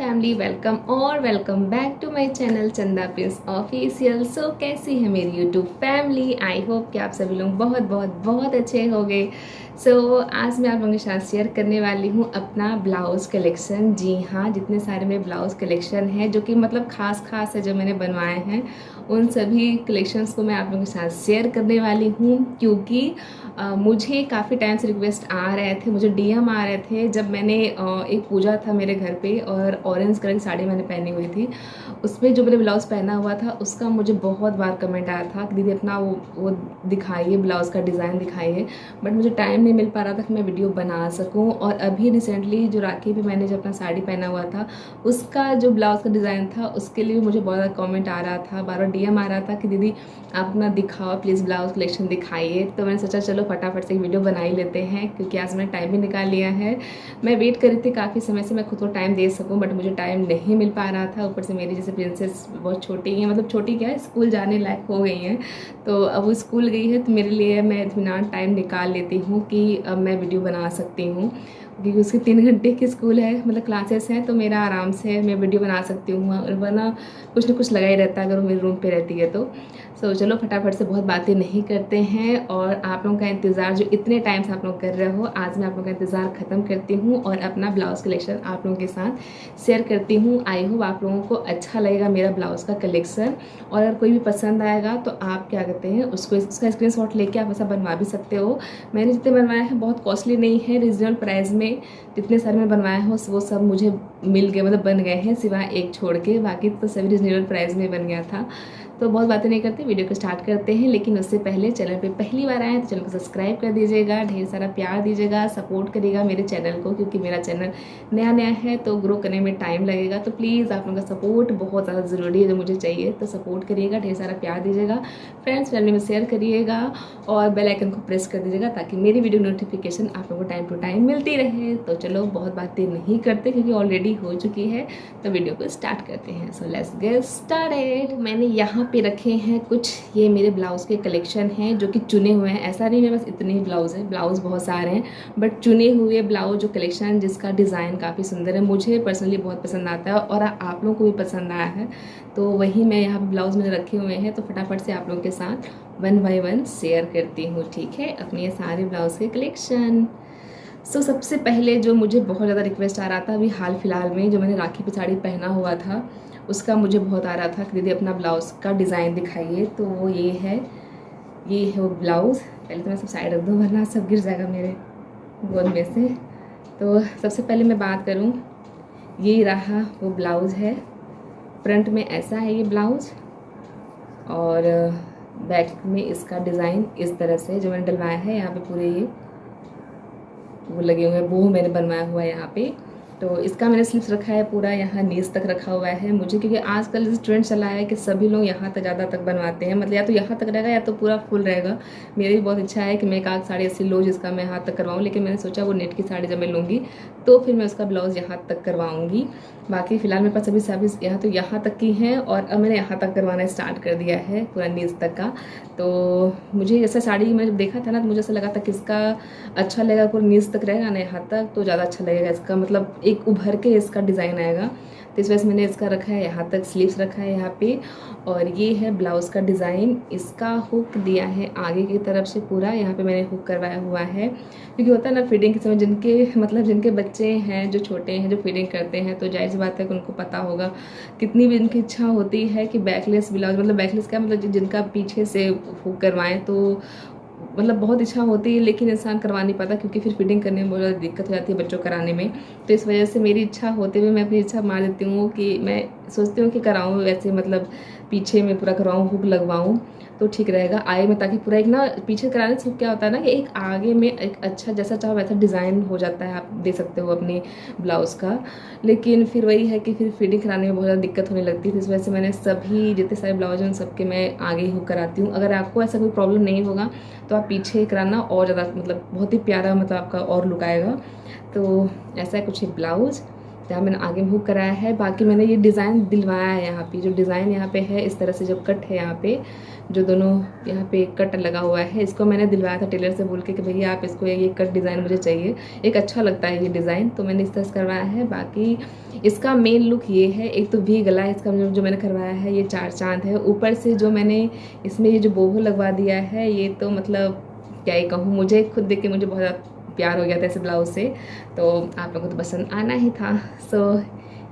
Family, welcome और welcome back to my channel Chanda Prince official. So कैसी है मेरी यूट्यूब फैमिली? आई होप कि आप सभी लोग बहुत बहुत बहुत अच्छे होंगे। सो आज मैं आप लोगों के साथ शेयर करने वाली हूँ अपना ब्लाउज़ कलेक्शन। जी हाँ, जितने सारे मेरे ब्लाउज़ कलेक्शन हैं जो कि मतलब खास है जो मैंने बनवाए हैं, उन सभी कलेक्शंस को मैं आप लोगों के साथ शेयर करने वाली हूँ। क्योंकि मुझे काफ़ी टाइम से रिक्वेस्ट आ रहे थे, मुझे डीएम आ रहे थे जब मैंने एक पूजा था मेरे घर पे और ऑरेंज कलर की साड़ी मैंने पहनी हुई थी। उसमें जो मैंने ब्लाउज़ पहना हुआ था उसका मुझे बहुत बार कमेंट आया था कि दीदी अपना वो दिखाइए, ब्लाउज़ का डिज़ाइन दिखाइए। बट मुझे टाइम नहीं मिल पा रहा था कि मैं वीडियो बना सकूं। और अभी रिसेंटली जो राखी पे मैंने जो अपना साड़ी पहना हुआ था उसका जो ब्लाउज़ का डिज़ाइन था उसके लिए मुझे बहुत ज़्यादा कॉमेंट आ रहा था, बार बार डीएम आ रहा था कि दीदी आप अपना दिखाओ, प्लीज़ ब्लाउज़ कलेक्शन दिखाइए। तो मैंने सोचा चलो फटाफट से एक वीडियो बना ही लेते हैं, क्योंकि आज मैंने टाइम भी निकाल लिया है। मैं वेट कर रही थी काफ़ी समय से मैं खुद को टाइम दे सकूं, बट मुझे टाइम नहीं मिल पा रहा था। ऊपर से मेरी जैसे प्रिंसेस बहुत छोटी हैं, मतलब छोटी क्या है, स्कूल जाने लायक हो गई हैं। तो अब वो स्कूल गई है तो मेरे लिए मैं इत्मीनान टाइम निकाल लेती हूँ कि अब मैं वीडियो बना सकती हूँ। क्योंकि उसकी 3 घंटे की स्कूल है, मतलब क्लासेस हैं, तो मेरा आराम से मैं वीडियो बना सकती हूँ। और वरना कुछ ना कुछ लगा ही रहता है अगर वो मेरे रूम पे रहती है तो। सो चलो फटाफट से बहुत बातें नहीं करते हैं और आप लोगों का इंतज़ार जो इतने टाइम से आप लोग कर रहे हो, आज मैं आप लोगों का इंतज़ार ख़त्म करती हूँ और अपना ब्लाउज़ कलेक्शन आप लोगों के साथ शेयर करती हूँ। आई होप आप लोगों को अच्छा लगेगा मेरा ब्लाउज़ का कलेक्शन। और अगर कोई भी पसंद आएगा तो आप क्या कहते हैं उसका स्क्रीनशॉट लेके आप ऐसा बनवा भी सकते हो। मैंने जितने बनवाए हैं बहुत कॉस्टली नहीं है, रीजनेबल प्राइस में जितने सारे मैं बनवाए हैं वो सब मुझे मिल गए, मतलब बन गए हैं, सिवाय एक छोड़ के, बाकी तो सभी रीजनेबल प्राइस में बन गया था। तो बहुत बातें नहीं करते, वीडियो को स्टार्ट करते हैं। लेकिन उससे पहले चैनल पे पहली बार आए तो चैनल को सब्सक्राइब कर दीजिएगा, ढेर सारा प्यार दीजिएगा, सपोर्ट करिएगा मेरे चैनल को, क्योंकि मेरा चैनल नया नया है तो ग्रो करने में टाइम लगेगा। तो प्लीज़ आप लोगों का सपोर्ट बहुत ज़्यादा ज़रूरी है, जो मुझे चाहिए। तो सपोर्ट करिएगा, ढेर सारा प्यार दीजिएगा, फ्रेंड्स फैमिली में शेयर करिएगा और बेल आइकन को प्रेस कर दीजिएगा ताकि मेरी वीडियो नोटिफिकेशन आप लोगों को टाइम टू टाइम मिलती रहे। तो चलो बहुत बातें नहीं करते क्योंकि ऑलरेडी हो चुकी है, तो वीडियो को स्टार्ट करते हैं। So let's get started. मैंने यहाँ पे रखे हैं कुछ, ये मेरे ब्लाउज़ के कलेक्शन हैं जो कि चुने हुए हैं। ऐसा नहीं है बस इतने ही ब्लाउज़ हैं, ब्लाउज़ बहुत सारे हैं, बट चुने हुए ब्लाउज जो कलेक्शन जिसका डिज़ाइन काफ़ी सुंदर है, मुझे पर्सनली बहुत पसंद आता है और आप लोगों को भी पसंद आया है, तो वही मैं यहाँ पे ब्लाउज़ मैंने रखे हुए हैं। तो फटाफट से आप लोगों के साथ 1 बाय 1 शेयर करती हूँ, ठीक है, अपने ये सारे ब्लाउज़ के कलेक्शन। सो सबसे पहले जो मुझे बहुत ज़्यादा रिक्वेस्ट आ रहा था अभी हाल फिलहाल में, जो मैंने राखी पे साड़ी पहना हुआ था उसका मुझे बहुत आ रहा था कि दीदी अपना ब्लाउज़ का डिज़ाइन दिखाइए। तो वो ये है वो ब्लाउज़। पहले तो मैं सब साइड रख दूँ वरना सब गिर जाएगा मेरे गोद में से। तो सबसे पहले मैं बात करूँ, ये रहा वो ब्लाउज़ है। फ्रंट में ऐसा है ये ब्लाउज़ और बैक में इसका डिज़ाइन इस तरह से जो मैंने डलवाया है। यहाँ पे पूरे ये वो लगे हुए हैं, वो मैंने बनवाया हुआ है यहाँ पे। तो इसका मैंने स्लीव्स रखा है पूरा यहाँ नीज तक रखा हुआ है मुझे, क्योंकि आजकल जैसे ट्रेंड चला है कि सभी लोग यहाँ तक ज़्यादा तक बनवाते हैं, मतलब या तो यहाँ तक रहेगा या तो पूरा फुल रहेगा। मेरी भी बहुत इच्छा है कि मैं एक आध साड़ी ऐसी लो जिसका मैं यहाँ तक करवाऊँ, लेकिन मैंने सोचा वो नेट की साड़ी जब मैं लूँगी तो फिर मैं उसका ब्लाउज़ यहाँ तक करवाऊँगी। बाकी फ़िलहाल मेरे पास अभी सभी यहाँ तो यहाँ तक की हैं और अब मैंने यहाँ तक करवाना स्टार्ट कर दिया है पूरा नीज तक का। तो मुझे जैसा साड़ी मैंने जब देखा था ना तो मुझे ऐसा लगा था कि इसका अच्छा लगेगा, पूरा नीज तक रहेगा ना यहाँ तक तो ज़्यादा अच्छा लगेगा, इसका मतलब एक उभर के इसका डिज़ाइन आएगा। तो इस वजह से मैंने इसका रखा है यहाँ तक, स्लीव्स रखा है यहाँ पे। और ये है ब्लाउज़ का डिज़ाइन, इसका हुक दिया है आगे की तरफ से पूरा, यहाँ पे मैंने हुक करवाया हुआ है। क्योंकि होता है ना फीडिंग के समय जिनके बच्चे हैं जो छोटे हैं जो फीडिंग करते हैं, तो जाहिर सी बात है कि उनको पता होगा कितनी भी इनकी इच्छा होती है कि बैकलेस ब्लाउज, मतलब बैकलेस क्या मतलब जिनका पीछे से हुक करवाएं, तो मतलब बहुत इच्छा होती है लेकिन इंसान करवा नहीं पाता क्योंकि फिर फीडिंग करने में बहुत ज़्यादा दिक्कत हो जाती है बच्चों कराने में। तो इस वजह से मेरी इच्छा होते हुए मैं अपनी इच्छा मार देती हूँ कि मैं सोचती हूँ कि कराऊँ वैसे, मतलब पीछे में पूरा करवाऊँ, हुक लगवाऊँ तो ठीक रहेगा आगे में, ताकि पूरा एक ना पीछे कराने से क्या होता है ना कि एक आगे में एक अच्छा जैसा चाहो वैसा डिज़ाइन हो जाता है, आप दे सकते हो अपने ब्लाउज़ का। लेकिन फिर वही है कि फिर फिटिंग कराने में बहुत ज़्यादा दिक्कत होने लगती है, इस वजह से मैंने सभी जितने सारे ब्लाउज हैं उन सबके मैं आगे ही हुक कराती हूँ। अगर आपको ऐसा कोई प्रॉब्लम नहीं होगा तो आप पीछे कराना और ज़्यादा मतलब बहुत ही प्यारा, मतलब आपका और लुक आएगा। तो ऐसा कुछ है ब्लाउज़। जहाँ मैंने आगे में हुक कराया है। बाकी मैंने ये डिज़ाइन दिलवाया है, यहाँ पे जो डिज़ाइन यहाँ पे है इस तरह से जो कट है यहाँ पे, जो दोनों यहाँ पे कट लगा हुआ है, इसको मैंने दिलवाया था टेलर से बोल के कि भैया आप इसको ये कट डिज़ाइन मुझे चाहिए, एक अच्छा लगता है ये डिज़ाइन, तो मैंने इस तरह से करवाया है। बाकी इसका मेन लुक ये है, एक तो वी गला इसका जो मैंने करवाया है ये 4 चाँद है, ऊपर से जो मैंने इसमें ये जो बोहो लगवा दिया है ये तो मतलब क्या ही कहूँ, मुझे खुद देख के मुझे बहुत ज़्यादा प्यार हो गया था इस ब्लाउज़ से, तो आप लोगों को तो पसंद आना ही था। सो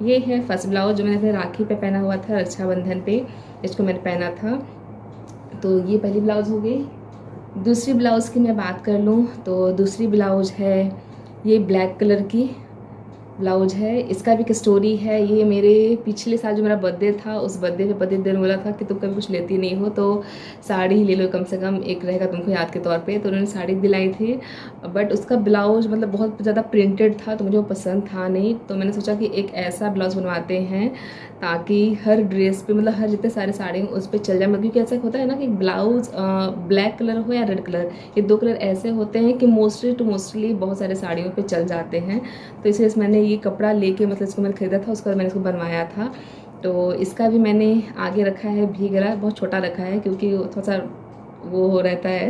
ये है फर्स्ट ब्लाउज जो मैंने अपने राखी पे पहना हुआ था, रक्षाबंधन पे इसको मैंने पहना था। तो ये पहली ब्लाउज़ हो गई। दूसरी ब्लाउज़ की मैं बात कर लूँ तो दूसरी ब्लाउज है ये ब्लैक कलर की ब्लाउज है। इसका भी एक स्टोरी है, ये मेरे पिछले साल जो मेरा बर्थडे था उस बर्थडे पे पति देव ने बोला था कि तुम कभी कुछ लेती नहीं हो तो साड़ी ही ले लो, कम से कम एक रहेगा तुमको याद के तौर पे, तो उन्होंने साड़ी दिलाई थी। बट उसका ब्लाउज मतलब बहुत ज़्यादा प्रिंटेड था तो मुझे वो पसंद था नहीं, तो मैंने सोचा कि एक ऐसा ब्लाउज बनवाते हैं ताकि हर ड्रेस पे मतलब हर जितने सारे साड़ी उस पर चल जाए। क्योंकि ऐसा होता है ना कि ब्लाउज ब्लैक कलर हो या रेड कलर, ये 2 कलर ऐसे होते हैं कि मोस्टली बहुत सारे साड़ियों पे चल जाते हैं। तो इसलिए मैंने ये कपड़ा लेके मतलब इसको मैंने ख़रीदा था, उसके बाद मैंने इसको बनवाया था। तो इसका भी मैंने आगे रखा है भी गला, बहुत छोटा रखा है क्योंकि थोड़ा सा वो हो रहता है,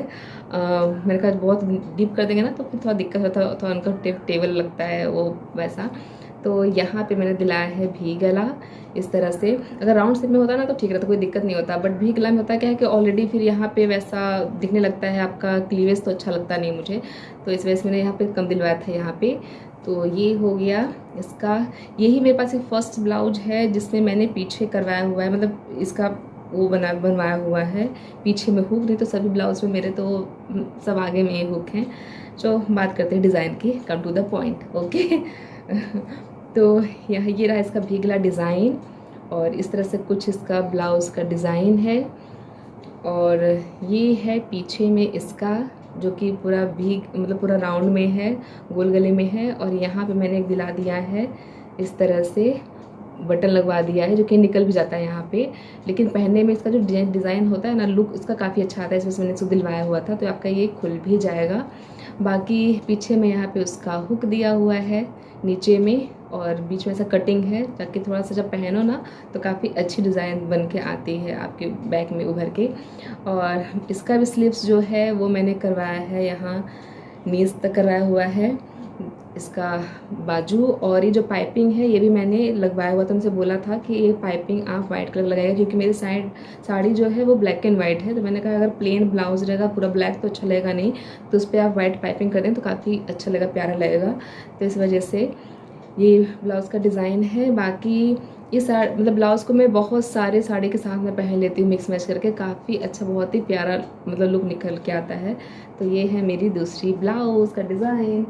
मेरे ख्याल बहुत डीप कर देंगे ना तो फिर थोड़ा दिक्कत होता है, थोड़ा उनका टेबल लगता है वो वैसा। तो यहाँ पे मैंने दिलाया है भी गला इस तरह से। अगर राउंड शेप में होता ना तो ठीक रहता, कोई दिक्कत नहीं होता, बट भी गला में होता क्या है कि ऑलरेडी फिर यहाँ पे वैसा दिखने लगता है, आपका क्लीवेज तो अच्छा लगता नहीं मुझे, तो इस वजह से मैंने यहाँ पे कम दिलवाया था यहाँ पे। तो ये हो गया इसका। यही मेरे पास एक फर्स्ट ब्लाउज है जिसमें मैंने पीछे करवाया हुआ है, मतलब इसका वो बनवाया हुआ है पीछे में हुक, नहीं तो सभी ब्लाउज में मेरे तो सब आगे में हुक हैं। तो बात करते हैं डिज़ाइन की, come to the point, okay. तो यहाँ ये रहा इसका भी गला डिज़ाइन और इस तरह से कुछ इसका ब्लाउज़ का डिज़ाइन है। और ये है पीछे में इसका जो कि पूरा भी मतलब पूरा राउंड में है, गोल गले में है, और यहाँ पे मैंने एक दिला दिया है इस तरह से बटन लगवा दिया है जो कि निकल भी जाता है यहाँ पे, लेकिन पहनने में इसका जो डिज़ाइन होता है ना, लुक इसका काफ़ी अच्छा आता है, इसमें मैंने इसको दिलवाया हुआ था तो आपका ये खुल भी जाएगा। बाकी पीछे में यहाँ पे उसका हुक दिया हुआ है नीचे में, और बीच में ऐसा कटिंग है ताकि थोड़ा सा जब पहनो ना तो काफ़ी अच्छी डिज़ाइन बन के आती है आपके बैक में उभर के। और इसका भी स्लीव्स जो है वो मैंने करवाया है, यहाँ नीज तक करवाया हुआ है इसका बाजू, और ये जो पाइपिंग है ये भी मैंने लगवाया हुआ था। उनसे बोला था कि ये पाइपिंग आप वाइट कलर लगाइएगा क्योंकि मेरी साड़ी जो है वो ब्लैक एंड वाइट है, तो मैंने कहा अगर प्लेन ब्लाउज रहेगा पूरा ब्लैक तो अच्छा लगेगा नहीं, तो उस पर आप वाइट पाइपिंग कर दें तो काफ़ी अच्छा लगेगा, प्यारा लगेगा। तो इस वजह से ये ब्लाउज़ का डिज़ाइन है। बाकी ये मतलब ब्लाउज़ को मैं बहुत सारे साड़ी के साथ में पहन लेती हूँ मिक्स मैच करके, काफ़ी अच्छा बहुत ही प्यारा मतलब लुक निकल के आता है। तो ये है मेरी दूसरी ब्लाउज़ का डिज़ाइन।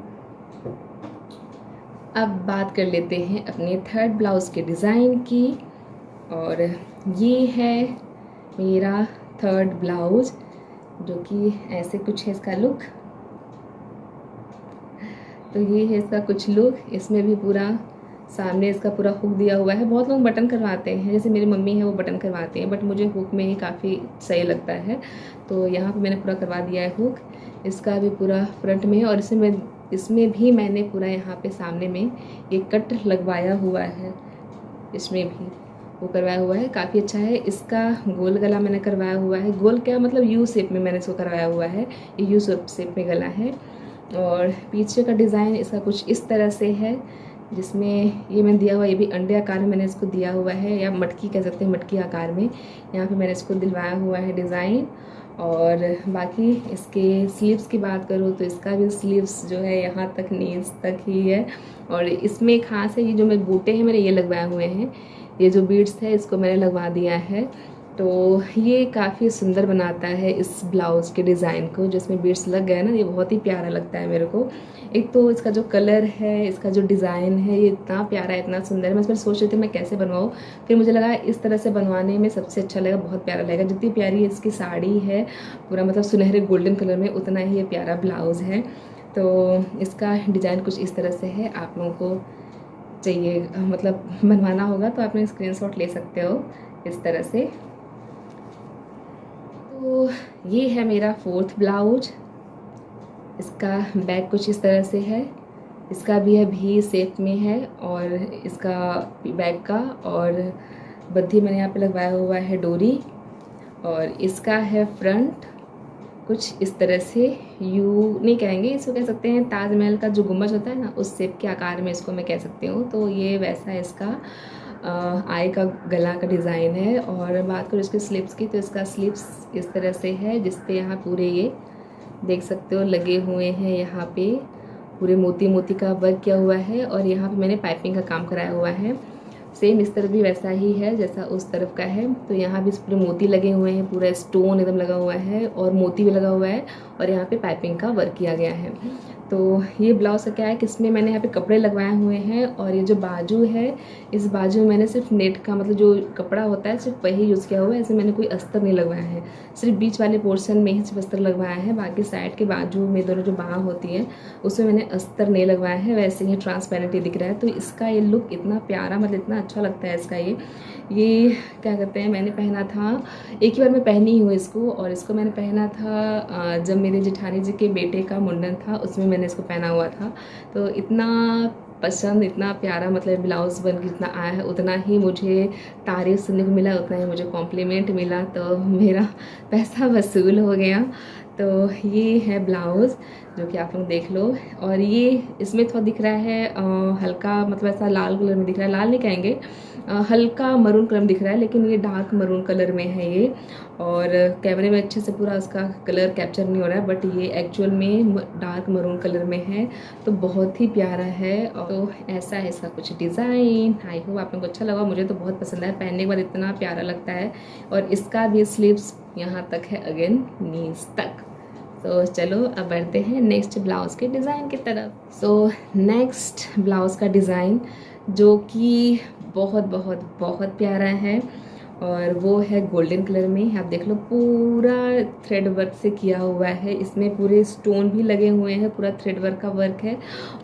अब बात कर लेते हैं अपने थर्ड ब्लाउज़ के डिज़ाइन की, और ये है मेरा थर्ड ब्लाउज़ जो कि ऐसे कुछ है इसका लुक। तो ये है इसका कुछ लुक, इसमें भी पूरा सामने इसका पूरा हुक दिया हुआ है। बहुत लोग बटन करवाते हैं, जैसे मेरी मम्मी है वो बटन करवाती हैं, बट मुझे हुक में ही काफ़ी सही लगता है, तो यहाँ पे मैंने पूरा करवा दिया है हुक। इसका भी पूरा फ्रंट में है, और इसमें भी मैंने पूरा यहाँ पे सामने में एक कट लगवाया हुआ है, इसमें भी वो करवाया हुआ है, काफ़ी अच्छा है। इसका गोल गला मैंने करवाया हुआ है, गोल क्या मतलब यू शेप में मैंने इसको करवाया हुआ है, ये यू शेप में गला है। और पीछे का डिज़ाइन इसका कुछ इस तरह से है, जिसमें ये मैंने दिया हुआ, ये भी अंडे आकार में मैंने इसको दिया हुआ है, या मटकी कह सकते हैं, मटकी आकार में यहाँ पे मैंने इसको दिलवाया हुआ है डिज़ाइन। और बाकी इसके स्लीव्स की बात करूँ तो इसका भी स्लीव्स जो है यहाँ तक नीज तक ही है, और इसमें खास है ये जो मैं बूटे हैं मैंने ये लगवाए हुए हैं, ये जो बीड्स है इसको मैंने लगवा दिया है, तो ये काफ़ी सुंदर बनाता है इस ब्लाउज़ के डिज़ाइन को। जो इसमें बीड्स लग गए ना ये बहुत ही प्यारा लगता है मेरे को। एक तो इसका जो कलर है, इसका जो डिज़ाइन है ये इतना प्यारा है, इतना सुंदर है। मैं इस पर सोच रही थी मैं कैसे बनवाऊँ, फिर मुझे लगा इस तरह से बनवाने में सबसे अच्छा लगेगा, बहुत प्यारा लगेगा। जितनी प्यारी इसकी साड़ी है पूरा मतलब सुनहरे गोल्डन कलर में, उतना ही ये प्यारा ब्लाउज़ है। तो इसका डिज़ाइन कुछ इस तरह से है, आप लोगों को चाहिए मतलब बनवाना होगा तो आपने स्क्रीनशॉट ले सकते हो इस तरह से। तो ये है मेरा फोर्थ ब्लाउज, इसका बैक कुछ इस तरह से है, इसका भी है भी शेप में है, और इसका बैक का और बद्धी मैंने यहाँ पे लगवाया हुआ है डोरी, और इसका है फ्रंट कुछ इस तरह से। यू नहीं कहेंगे इसको, कह सकते हैं ताजमहल का जो गुम्बज होता है ना, उस शेप के आकार में इसको मैं कह सकती हूँ। तो ये वैसा इसका आई का गला का डिज़ाइन है। और बात करूँ इसके स्लीव्स की, तो इसका स्लीव्स इस तरह से है, जिस पे यहाँ पूरे ये देख सकते हो लगे हुए हैं, यहाँ पे पूरे मोती मोती का वर्क किया हुआ है, और यहाँ पे मैंने पाइपिंग का काम कराया हुआ है। सेम इस तरफ भी वैसा ही है जैसा उस तरफ का है। तो यहाँ भी पूरे मोती लगे हुए हैं, पूरा स्टोन एकदम लगा हुआ है, और मोती भी लगा हुआ है, और यहाँ पे पाइपिंग का वर्क किया गया है। तो ये ब्लाउज़ का क्या है कि इसमें मैंने यहाँ पे कपड़े लगवाए हुए हैं, और ये जो बाजू है, इस बाजू में मैंने सिर्फ नेट का मतलब जो कपड़ा होता है सिर्फ वही यूज़ किया हुआ है। इसमें मैंने कोई अस्तर नहीं लगवाया है, सिर्फ बीच वाले पोर्शन में ही सिर्फ अस्तर लगवाया है। बाकी साइड के बाजू में दोनों जो बाँह होती हैं उसमें मैंने अस्तर नहीं लगवाया है, वैसे ही ट्रांसपेरेंट ही दिख रहा है। तो इसका ये लुक इतना प्यारा, मतलब इतना अच्छा लगता है इसका। ये क्या कहते हैं, मैंने पहना था एक ही बार मैं पहनी हूँ इसको, और इसको मैंने पहना था जब मेरे जेठानी जी के बेटे का मुंडन था, उसमें मैंने इसको पहना हुआ था। तो इतना पसंद, इतना प्यारा मतलब ब्लाउज़ बन के जितना आया है, उतना ही मुझे तारीफ़ सुनने को मिला, उतना ही मुझे कॉम्प्लीमेंट मिला, तो मेरा पैसा वसूल हो गया। तो ये है ब्लाउज़ जो कि आप लोग देख लो। और ये इसमें थोड़ा दिख रहा है हल्का, मतलब ऐसा लाल कलर में दिख रहा है, लाल नहीं कहेंगे, हल्का मरून कलर में दिख रहा है, लेकिन ये डार्क मरून कलर में है ये। और कैमरे में अच्छे से पूरा उसका कलर कैप्चर नहीं हो रहा है, बट ये एक्चुअल में डार्क मरून कलर में है, तो बहुत ही प्यारा है। तो ऐसा है इसका कुछ डिज़ाइन। आई होप आप लोगों को अच्छा लगा, मुझे तो बहुत पसंद है, पहनने के बाद इतना प्यारा लगता है। और इसका भी स्लीव्स यहाँ तक है, अगेन नीज तक। तो चलो अब बढ़ते हैं नेक्स्ट ब्लाउज़ के डिज़ाइन की तरफ। सो नेक्स्ट ब्लाउज़ का डिज़ाइन जो कि बहुत बहुत बहुत प्यारा है, और वो है गोल्डन कलर में। आप देख लो पूरा थ्रेड वर्क से किया हुआ है, इसमें पूरे स्टोन भी लगे हुए हैं, पूरा थ्रेड वर्क का वर्क है,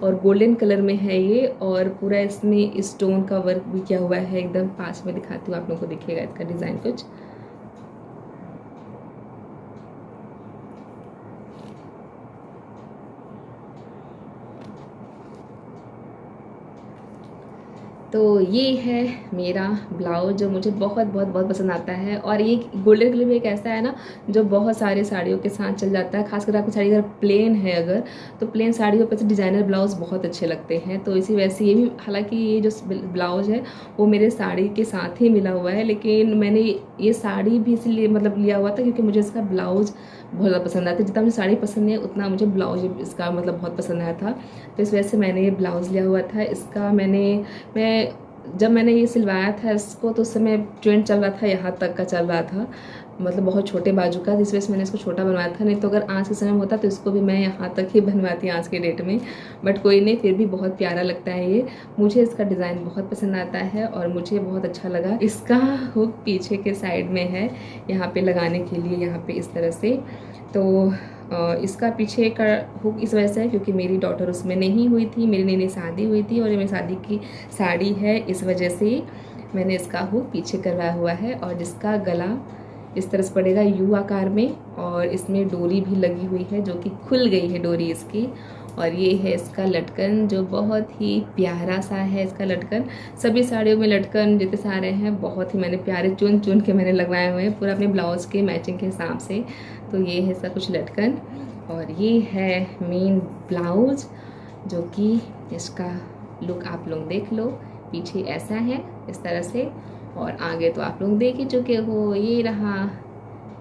और गोल्डन कलर में है ये, और पूरा इसमें स्टोन का वर्क भी किया हुआ है। एकदम पास में दिखाती हूँ, आप लोगों को दिखेगा इसका डिज़ाइन कुछ। तो ये है मेरा ब्लाउज जो मुझे बहुत बहुत बहुत पसंद आता है। और ये गोल्डन कलर में एक ऐसा है ना जो बहुत सारे साड़ियों के साथ चल जाता है, खासकर आपकी साड़ी अगर प्लेन है, अगर तो प्लेन साड़ियों पर डिज़ाइनर ब्लाउज बहुत अच्छे लगते हैं। तो इसी वजह से ये भी, हालांकि ये जो ब्लाउज है वो मेरे साड़ी के साथ ही मिला हुआ है, लेकिन मैंने ये साड़ी भी इसलिए मतलब लिया हुआ था क्योंकि मुझे इसका ब्लाउज बहुत ज़्यादा पसंद आता है। जितना मुझे साड़ी पसंद है उतना मुझे ब्लाउज इसका मतलब बहुत पसंद आया था, तो इस वजह से मैंने ये ब्लाउज़ लिया हुआ था। इसका मैं जब मैंने ये सिलवाया था इसको, तो उस समय ट्रेंड चल रहा था, यहाँ तक का चल रहा था, मतलब बहुत छोटे बाजू का, इस वजह से मैंने इसको छोटा बनवाया था। नहीं तो अगर आज के समय में होता तो इसको भी मैं यहाँ तक ही बनवाती आज के डेट में, बट कोई नहीं, फिर भी बहुत प्यारा लगता है ये। मुझे इसका डिज़ाइन बहुत पसंद आता है और मुझे बहुत अच्छा लगा। इसका हुक पीछे के साइड में है, यहाँ पे लगाने के लिए, यहाँ पे इस तरह से। तो इसका पीछे का हुक इस वजह से है क्योंकि मेरी डॉटर उसमें नहीं हुई थी, मेरी नई नई शादी हुई थी और ये मेरी शादी की साड़ी है, इस वजह से मैंने इसका हुक पीछे करवाया हुआ है। और जिसका गला इस तरह से पड़ेगा यू आकार में, और इसमें डोरी भी लगी हुई है जो कि खुल गई है डोरी इसकी। और ये है इसका लटकन जो बहुत ही प्यारा सा है। इसका लटकन, सभी साड़ियों में लटकन जितने सारे हैं बहुत ही मैंने प्यारे चुन चुन के मैंने लगवाए हुए हैं पूरा अपने ब्लाउज़ के मैचिंग के हिसाब से। तो ये है इसका कुछ लटकन, और ये है मेन ब्लाउज जो कि इसका लुक आप लोग देख लो। पीछे ऐसा है इस तरह से, और आगे तो आप लोग देख ही चुके हो, ये रहा,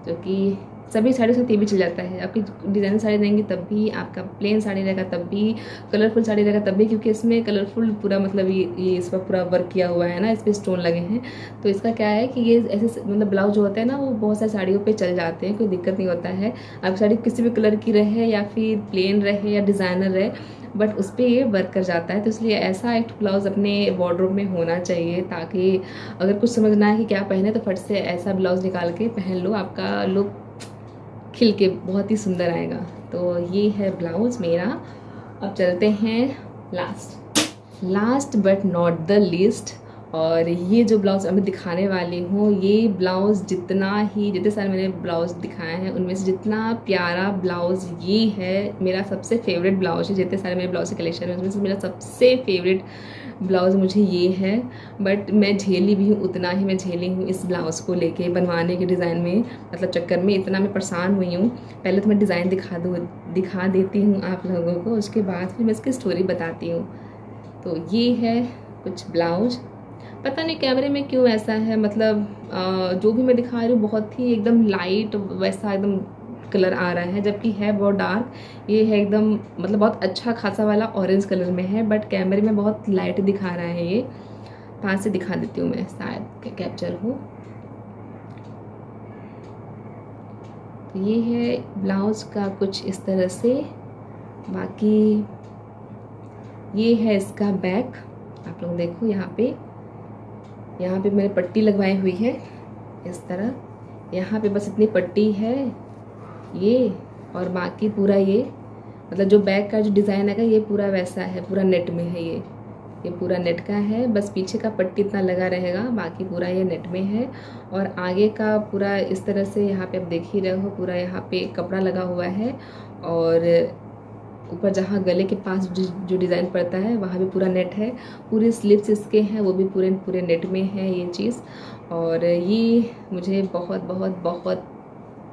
जो कि सभी साड़ी से भी चल जाता है। आपकी डिज़ाइन साड़ी देंगी तब भी, आपका प्लेन साड़ी रहेगा तब भी, कलरफुल साड़ी रहेगा तब भी, क्योंकि इसमें कलरफुल पूरा मतलब ये इस पर पूरा वर्क किया हुआ है ना, इस पर स्टोन लगे हैं। तो इसका क्या है कि ये ऐसे मतलब ब्लाउज जो होते हैं ना वो बहुत सारी साड़ियों पे चल जाते हैं, कोई दिक्कत नहीं होता है। आपकी साड़ी किसी भी कलर की रहे या फिर प्लेन रहे या डिज़ाइनर रहे, बट उस पर ये वर्क कर जाता है। तो इसलिए ऐसा एक ब्लाउज़ अपने वार्डरोब में होना चाहिए, ताकि अगर कुछ समझना है कि क्या पहने तो फट से ऐसा ब्लाउज़ निकाल के पहन लो, आपका लुक खिल के बहुत ही सुंदर आएगा। तो ये है ब्लाउज़ मेरा। अब चलते हैं last but not the least, और ये जो ब्लाउज़ अभी दिखाने वाली हूँ, ये ब्लाउज़ जितने सारे मैंने ब्लाउज़ दिखाए हैं उनमें से जितना प्यारा ब्लाउज़ ये है, मेरा सबसे फेवरेट ब्लाउज़ है। जितने सारे मेरे ब्लाउज़ के कलेक्शन है उसमें से मेरा सबसे फेवरेट ब्लाउज़ मुझे ये है। बट मैं झेली भी हूँ, उतना ही मैं झेली हूँ इस ब्लाउज़ को लेके बनवाने के डिज़ाइन में, मतलब चक्कर में इतना मैं परेशान हुई हूँ। पहले तो मैं डिज़ाइन दिखा देती हूँ आप लोगों को, उसके बाद फिर मैं इसकी स्टोरी बताती हूँ। तो ये है कुछ ब्लाउज़। पता नहीं कैमरे में क्यों ऐसा है, मतलब जो भी मैं दिखा रही हूँ बहुत ही एकदम लाइट वैसा एकदम कलर आ रहा है, जबकि है बहुत डार्क। ये है एकदम मतलब बहुत अच्छा खासा वाला ऑरेंज कलर में है, बट कैमरे में बहुत लाइट दिखा रहा है। ये पास से दिखा देती हूँ मैं, शायद कैप्चर हो। तो ये है ब्लाउज़ का कुछ इस तरह से। बाकी ये है इसका बैक, आप लोग देखो यहाँ पे मैंने पट्टी लगवाई हुई है इस तरह। यहाँ पे बस इतनी पट्टी है ये, और बाकी पूरा ये मतलब जो बैक का जो डिज़ाइन है ये पूरा वैसा है, पूरा नेट में है। ये पूरा नेट का है, बस पीछे का पट्टी इतना लगा रहेगा, बाकी पूरा ये नेट में है। और आगे का पूरा इस तरह से यहाँ पे आप देख ही रहे हो, पूरा यहाँ पे कपड़ा लगा हुआ है। और ऊपर जहाँ गले के पास जो डिज़ाइन पड़ता है वहाँ भी पूरा नेट है। पूरे स्लीव्स इसके हैं वो भी पूरे नेट में है ये चीज़। और ये मुझे बहुत बहुत बहुत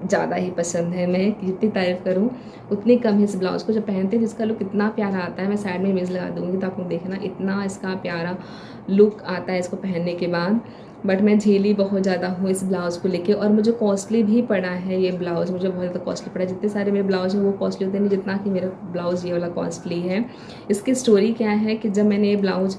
ज़्यादा ही पसंद है। मैं जितनी तारीफ़ करूँ उतनी कम है इस ब्लाउज़ को। जब पहनते हैं इसका लुक इतना प्यारा आता है, मैं साइड में इमेज लगा दूँगी तो आप लोग देखना, इतना इसका प्यारा लुक आता है इसको पहनने के बाद। बट मैं झेली बहुत ज़्यादा हूँ इस ब्लाउज़ को लेके, और मुझे कॉस्टली भी पड़ा है ये ब्लाउज़, मुझे बहुत ज़्यादा कॉस्टली पड़ा है। जितने सारे मेरे ब्लाउज़ हैं वो कॉस्टली होते नहीं जितना कि मेरा ब्लाउज़ ये वाला कॉस्टली है। इसकी स्टोरी क्या है कि जब मैंने ये ब्लाउज़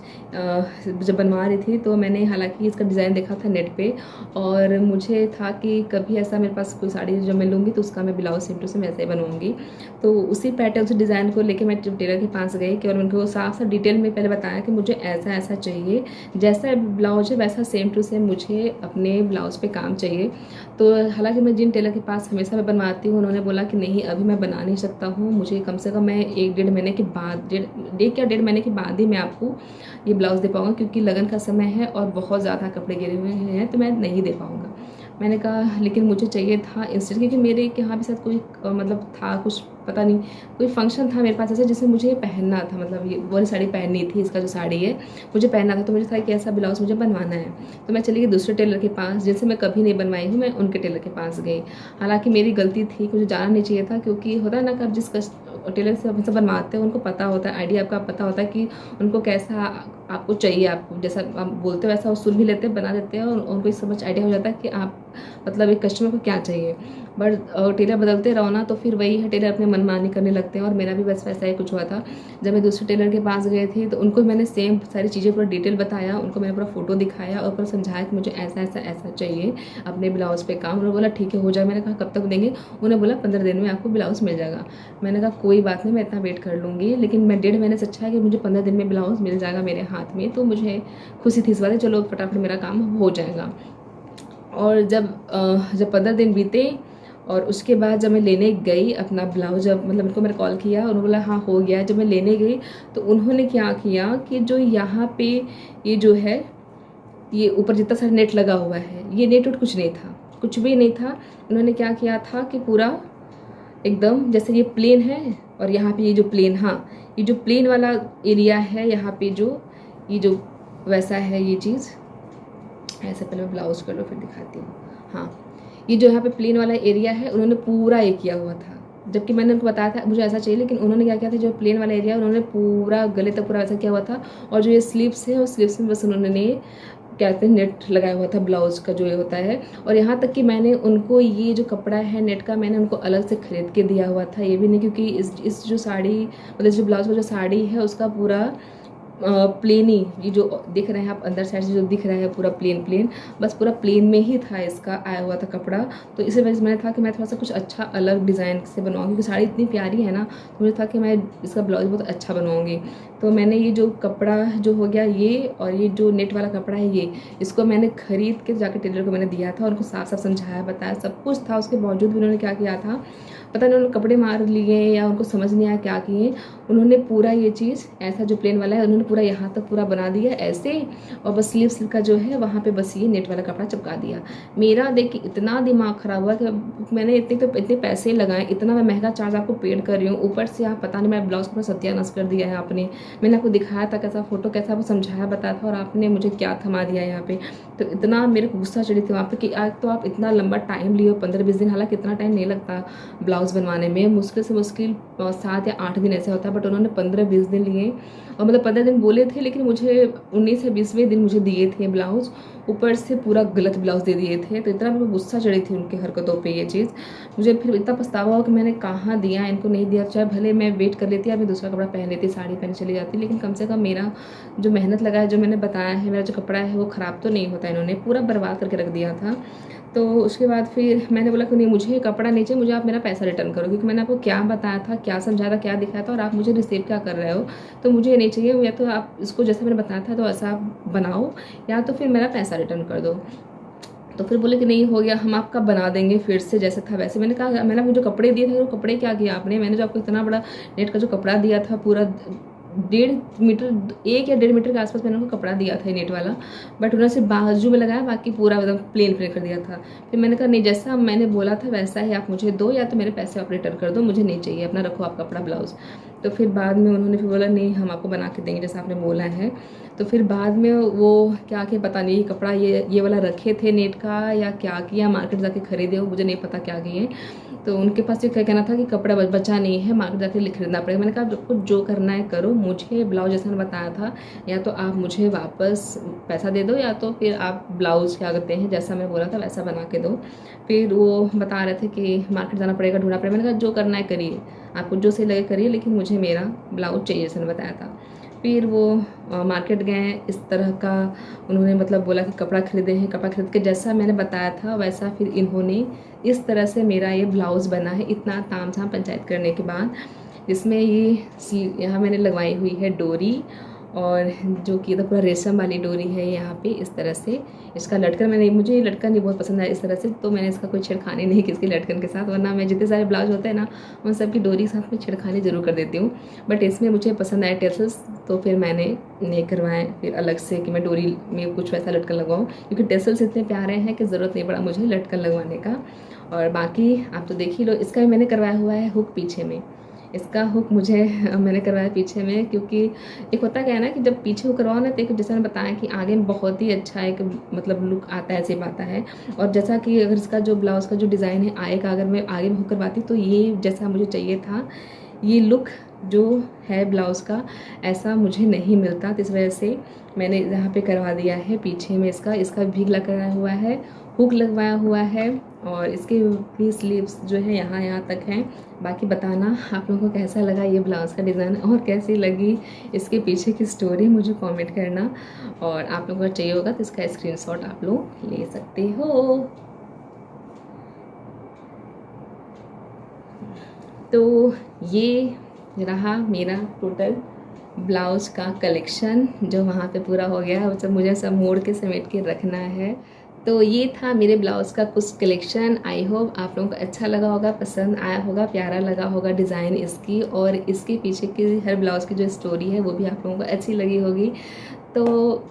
जब बनवा रही थी तो मैंने हालांकि इसका डिज़ाइन देखा था नेट पे, और मुझे था कि कभी ऐसा मेरे पास कोई साड़ी जब मैं लूँगी तो उसका मैं ब्लाउज़ सेम टू सेम ऐसे ही बनवाऊँगी। तो उसी पैटर्न से डिज़ाइन को लेके मैं टेलर के पास गई कि और उनको साफ साफ डिटेल में पहले बताया कि मुझे ऐसा ऐसा चाहिए, जैसा ब्लाउज है वैसा सेम टू सेम मुझे अपने ब्लाउज़ पे काम चाहिए। तो हालांकि मैं जिन टेलर के पास हमेशा मैं बनवाती हूँ उन्होंने बोला कि नहीं अभी मैं बना नहीं सकता हूँ, मुझे कम से कम मैं एक डेढ़ महीने के बाद डेढ़ महीने के बाद ही मैं आपको ये ब्लाउज़ दे पाऊँगा, क्योंकि लगन का समय है और बहुत ज़्यादा कपड़े गिरे हुए हैं तो मैं नहीं दे पाऊँगा। मैंने कहा लेकिन मुझे चाहिए था इंस्टेंट, क्योंकि मेरे यहाँ भी साथ कोई मतलब था कुछ पता नहीं, कोई फंक्शन था मेरे पास ऐसे जिसमें मुझे पहनना था, मतलब ये वाली साड़ी पहननी थी, इसका जो साड़ी है मुझे पहनना था। तो मुझे था कि ऐसा ब्लाउज़ मुझे बनवाना है। तो मैं चली गई दूसरे टेलर के पास, जिनसे मैं कभी नहीं बनवाई हूँ, मैं उनके टेलर के पास गई। हालांकि मेरी गलती थी, मुझे जाना नहीं चाहिए था, क्योंकि होता है ना कि आप जिस टेलर से हमसे बनवाते हैं उनको पता होता है, आइडिया आपका पता होता है कि उनको कैसा आपको चाहिए, आपको जैसा आप बोलते हो वैसा वो सुन भी लेते हैं, बना देते हैं, और उनको इस समझ आइडिया हो जाता है कि आप मतलब एक कस्टमर को क्या चाहिए। बट टेलर बदलते रहो ना तो फिर वही है, टेलर अपने मनमानी करने लगते हैं। और मेरा भी बस वैसा ही कुछ हुआ था। जब मैं दूसरे टेलर के पास गई थी तो उनको मैंने सेम सारी चीज़ें पूरा डिटेल बताया, उनको मैंने पूरा फोटो दिखाया और पूरा समझाया कि मुझे ऐसा ऐसा ऐसा चाहिए अपने ब्लाउज़ पे काम। उन्होंने बोला ठीक है हो जाए। मैंने कहा कब तक देंगे? उन्होंने बोला 15 दिन में आपको ब्लाउज़ मिल जाएगा। मैंने कहा कोई बात नहीं, मैं इतना वेट कर लूँगी, लेकिन मैं डेढ़ महीने से अच्छा है कि मुझे 15 दिन में ब्लाउज़ मिल जाएगा मेरे हाथ में, तो मुझे खुशी थी इस बात, चलो फटाफट मेरा काम हो जाएगा। और जब 15 दिन बीते और उसके बाद जब मैं लेने गई अपना ब्लाउज, जब मतलब उनको मैंने कॉल किया, उन्होंने बोला हाँ हो गया। जब मैं लेने गई तो उन्होंने क्या किया कि जो यहाँ पे ये जो है ये ऊपर जितना सारा नेट लगा हुआ है, ये नेट उट कुछ नहीं था, कुछ भी नहीं था। उन्होंने क्या किया था कि पूरा एकदम जैसे ये प्लेन है और यहाँ पे ये जो प्लेन, हाँ ये जो प्लेन वाला एरिया है यहाँ पे जो ये जो वैसा है ये चीज़ ऐसे। पहले मैं ब्लाउज कर लो फिर दिखाती हूँ। हाँ ये जो यहाँ पे प्लेन वाला एरिया है उन्होंने पूरा ये किया हुआ था, जबकि मैंने उनको बताया था मुझे ऐसा चाहिए, लेकिन उन्होंने क्या किया था जो प्लेन वाला एरिया उन्होंने पूरा गले तक पूरा ऐसा किया हुआ था। और जो ये स्लीव्स है उस स्लीव्स में बस उन्होंने क्या कहते हैं नेट लगाया हुआ था ब्लाउज़ का जो ये होता है। और यहाँ तक कि मैंने उनको ये जो कपड़ा है नेट का मैंने उनको अलग से खरीद के दिया हुआ था, ये भी नहीं क्योंकि इस जो साड़ी मतलब जो ब्लाउज़ का जो साड़ी है उसका पूरा प्लेन ही, ये जो दिख रहे हैं आप अंदर साइड से जो दिख रहा है पूरा प्लेन बस पूरा प्लेन में ही था इसका आया हुआ था कपड़ा। तो इसी वजह से मैंने था कि मैं थोड़ा सा कुछ अच्छा अलग डिज़ाइन से बनवाऊँगी, क्योंकि साड़ी इतनी प्यारी है ना, तो मुझे था कि मैं इसका ब्लाउज बहुत अच्छा बनवाऊँगी। तो मैंने ये जो कपड़ा जो हो गया ये, और ये जो नेट वाला कपड़ा है ये, इसको मैंने खरीद के जाके टेलर को मैंने दिया था और उनको साफ साफ समझाया बताया सब कुछ था। उसके बावजूद भी उन्होंने क्या किया था, पता नहीं उन्होंने कपड़े मार लिए या उनको समझ नहीं आया क्या किए, उन्होंने पूरा ये चीज़ ऐसा जो प्लेन वाला है उन्होंने पूरा यहाँ तक पूरा बना दिया ऐसे, और बस स्लीव्स का जो है वहाँ पे बस ये नेट वाला कपड़ा चिपका दिया। मेरा देख के इतना दिमाग ख़राब हुआ कि मैंने इतने पैसे लगाए, इतना मैं महंगा चार्ज आपको पेड कर रही हूँ, ऊपर से आप पता नहीं, मैं ब्लाउज को सत्यानाश कर दिया है आपने। मैंने आपको दिखाया था कैसा फोटो, कैसा आपको समझाया बताया था, और आपने मुझे क्या थमा दिया यहाँ पे। तो इतना मेरे को गुस्सा चढ़ी थी वहाँ पे कि आज तो आप इतना लंबा टाइम लिए हो, 15-20 दिन, हालांकि इतना टाइम नहीं लगता ब्लाउज़ बनवाने में, मुश्किल से मुश्किल 7 या 8 दिन ऐसे होता है, बट उन्होंने 15-20 दिन लिए। और मतलब 15 दिन बोले थे लेकिन मुझे 19 या 20वें दिन मुझे दिए थे ब्लाउज़, ऊपर से पूरा गलत ब्लाउज़ दे दिए थे। तो इतना मेरे को गुस्सा चढ़ी थी उनकी हरकतों पे ये चीज़। मुझे फिर इतना पछतावा हुआ कि मैंने कहाँ दिया, इनको नहीं दिया। चाहे भले मैं वेट कर लेती या मैं दूसरा कपड़ा पहन लेती, साड़ी पहन चली जाती, लेकिन कम से कम मेरा जो मेहनत लगा है, जो मैंने बताया है, मेरा जो कपड़ा है वो ख़राब तो नहीं होता। इन्होंने पूरा बर्बाद करके रख दिया था। तो उसके बाद फिर मैंने बोला कि नहीं, मुझे कपड़ा नहीं चाहिए, मुझे आप मेरा पैसा रिटर्न करो, क्योंकि मैंने आपको क्या बताया था, क्या समझाया था, क्या दिखाया था, और आप मुझे रिसीव क्या कर रहे हो। तो मुझे नहीं चाहिए, या तो आप इसको जैसे मैंने बताया था तो ऐसा आप बनाओ, या तो फिर मेरा पैसा रिटर्न कर दो। तो फिर बोले कि नहीं हो गया, हम आपका बना देंगे फिर से जैसे था वैसे। मैंने कहा, मैंने आपको जो कपड़े दिए थे वो कपड़े क्या किया आपने, मैंने जो आपको इतना बड़ा नेट का जो कपड़ा दिया था, पूरा 1.5 मीटर, 1 या 1.5 मीटर के आसपास मैंने उनको कपड़ा दिया था नेट वाला, बट उन्होंने सिर्फ बाजू में लगाया, बाकी पूरा एकदम प्लेन कर दिया था। फिर मैंने कहा नहीं, जैसा मैंने बोला था वैसा ही आप मुझे दो, या तो मेरे पैसे आप रिटर्न कर दो, मुझे नहीं चाहिए, अपना रखो आप कपड़ा ब्लाउज़। तो फिर बाद में उन्होंने फिर बोला नहीं, हम आपको बना के देंगे जैसा आपने बोला है। तो फिर बाद में वो क्या कि पता नहीं कपड़ा ये वाला रखे थे नेट का या क्या किया, मार्केट जाके खरीदे हो, मुझे नहीं पता क्या किए। तो उनके पास ये कहना था कि कपड़ा बचा नहीं है, मार्केट जाके खरीदना पड़ेगा। मैंने कहा आपको जो करना है करो, मुझे ब्लाउज जैसा मैंने बताया था, या तो आप मुझे वापस पैसा दे दो, या तो फिर आप ब्लाउज़ क्या करते हैं जैसा मैं बोला था वैसा बना के दो। फिर वो बता रहे थे कि मार्केट जाना पड़ेगा, ढूंढना पड़ेगा। मैंने कहा जो करना है करिए, आपको जो सही लगे करिए, लेकिन मुझे मेरा ब्लाउज चाहिए जैसे मैंने बताया था। फिर वो मार्केट गए, इस तरह का उन्होंने मतलब बोला कि कपड़ा खरीदे हैं, कपड़ा खरीद के जैसा मैंने बताया था वैसा फिर इन्होंने इस तरह से मेरा ये ब्लाउज़ बना है, इतना ताम झाम पंचायत करने के बाद। इसमें ये यहाँ मैंने लगवाई हुई है डोरी, और जो कि तो पूरा रेशम वाली डोरी है यहाँ पे इस तरह से। इसका लटकन मुझे ये लटकन नहीं बहुत पसंद आया इस तरह से, तो मैंने इसका कोई छेड़खानी नहीं की इसके लटकन के साथ, वरना मैं जितने सारे ब्लाउज होते हैं ना उन सब की डोरी के साथ में छेड़खानी ज़रूर कर देती हूँ। बट इसमें मुझे पसंद आए टेसल्स, तो फिर मैंने नहीं करवाए फिर अलग से कि मैं डोरी में कुछ वैसा लटकन लगवाऊँ, क्योंकि टेसल्स इतने प्यारे हैं कि ज़रूरत नहीं पड़ा मुझे लटकन लगवाने का। और बाकी आप तो देख ही लो, इसका भी मैंने करवाया हुआ है हुक पीछे में, इसका हुक मुझे मैंने करवाया पीछे में, क्योंकि एक होता क्या है ना कि जब पीछे हुक करवाओ ना, तो एक जैसा मैंने बताया कि आगे में बहुत ही अच्छा एक मतलब लुक आता है, ऐसे आता है। और जैसा कि अगर इसका जो ब्लाउज़ का जो डिज़ाइन है आगे का, अगर मैं आगे में हुक करवाती तो ये जैसा मुझे चाहिए था, ये लुक जो है ब्लाउज़ का ऐसा मुझे नहीं मिलता। तो इस वजह से मैंने यहाँ पे करवा दिया है पीछे में, इसका भी लगाया हुआ है, हुक लगवाया हुआ है, और इसके भी स्लीव्स जो है यहाँ तक हैं। बाकी बताना आप लोगों को कैसा लगा ये ब्लाउज़ का डिज़ाइन, और कैसी लगी इसके पीछे की स्टोरी, मुझे कमेंट करना। और आप लोगों को चाहिए होगा तो इसका स्क्रीनशॉट आप लोग ले सकते हो। तो ये रहा मेरा टोटल ब्लाउज़ का कलेक्शन, जो वहाँ पे पूरा हो गया है, वो सब मुझे सब मोड़ के समेट के रखना है। तो ये था मेरे ब्लाउज़ का कुछ कलेक्शन। आई होप आप लोगों को अच्छा लगा होगा, पसंद आया होगा, प्यारा लगा होगा डिज़ाइन इसकी, और इसके पीछे की हर ब्लाउज़ की जो स्टोरी है वो भी आप लोगों को अच्छी लगी होगी। तो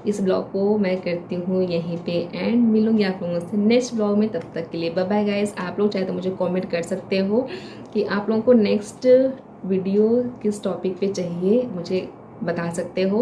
इस ब्लॉग को मैं करती हूँ यहीं पे एंड, मिलूँगी आप लोगों से नेक्स्ट ब्लॉग में। तब तक के लिए बाय बाय गाइस। आप लोग चाहे तो मुझे कमेंट कर सकते हो कि आप लोगों को नेक्स्ट वीडियो किस टॉपिक पे चाहिए, मुझे बता सकते हो।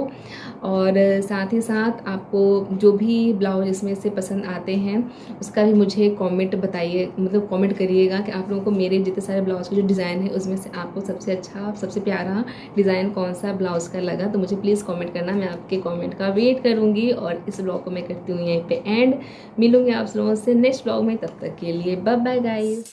और साथ ही साथ आपको जो भी ब्लाउज इसमें से पसंद आते हैं उसका भी मुझे कमेंट बताइए, मतलब कमेंट करिएगा कि आप लोगों को मेरे जितने सारे ब्लाउज के जो डिज़ाइन है उसमें से आपको सबसे अच्छा, सबसे प्यारा डिज़ाइन कौन सा ब्लाउज़ का लगा। तो मुझे प्लीज़ कमेंट करना, मैं आपके कमेंट का वेट करूँगी। और इस ब्लॉग को मैं करती हूँ यहीं पे एंड, मिलूँगी आप लोगों से नेक्स्ट ब्लॉग में। तब तक के लिए बाय बाय गाइस।